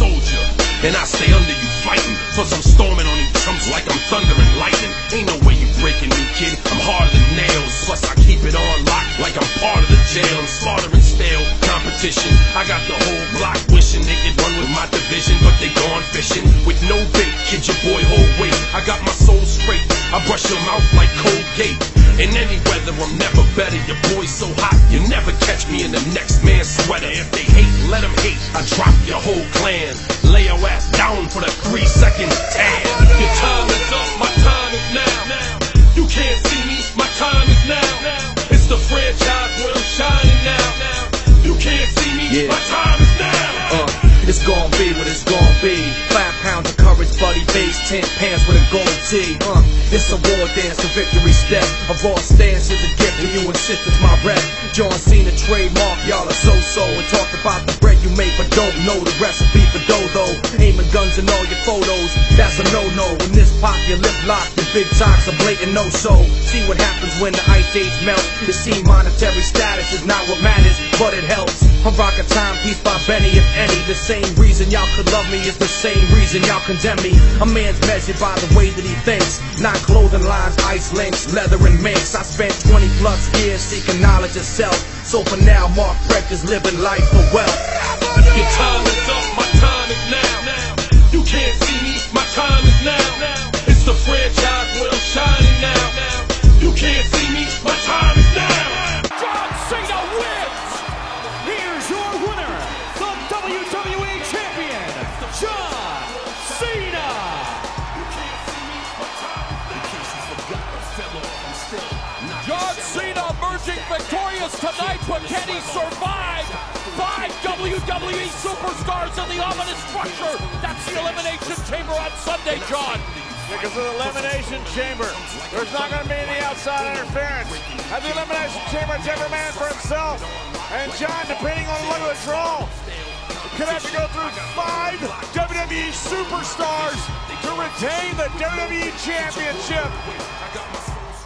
soldier, and I stay under you fighting. Plus I'm storming on these chumps like I'm thunder and lightning. Ain't no way you breaking me, kid. I'm harder than nails. Plus I keep it on lock like I'm part of the jail. I'm slaughtering stale competition. I got the whole block wishing they could run with my division, but they gone fishing with no bait. Kid, your boy hold weight. I got my soul straight. I brush your mouth like Colgate. In any weather, I'm never better. Your boy's so hot, you never catch me in the next man's sweater. If they hate, let them hate. I drop your whole clan. Lay your ass down for the 3-second tan. Your time is up, my time is now. You can't see me, my time is now. It's the franchise where I'm shining now. You can't see me, my time is now. It's gon' be what it's gon' be. 5 pounds of courage, buddy base, 10 pants with a gold tee. It's a war dance, a victory step. A raw stance is a gift, and you insist it's my rep. John Cena trademark, y'all are so-so. And talk about the bread you make, but don't know the recipe for dough. Aiming guns in all your photos, that's a no-no. When this pop, your lip lock, your big talk's a blatant no-so. See what happens when the ice age melts. You see monetary status is not what matters, but it helps. I'm rockin' Timepiece by Benny, if any. The same reason y'all could love me is the same reason y'all condemn me. A man's measured by the way that he thinks, not clothing lines, ice links, leather and minks. I spent 20 plus years seeking knowledge of self. So for now, Mark Breck is living life for wealth. Your time is up, my time is now. You can't see me, my time is now. It's the franchise where I'm shining now. You can't see me, my time is now. John Cena wins! Here's your winner, the WWE Champion, John Cena! John Cena emerging victorious tonight, but can he survive 5 WWE superstars in the ominous structure? That's the Elimination Chamber on Sunday, John. Because of the Elimination Chamber, there's not going to be any outside interference. At the Elimination Chamber, it's every man for himself. And John, depending on the luck of the draw, could have to go through 5 WWE superstars to retain the WWE Championship.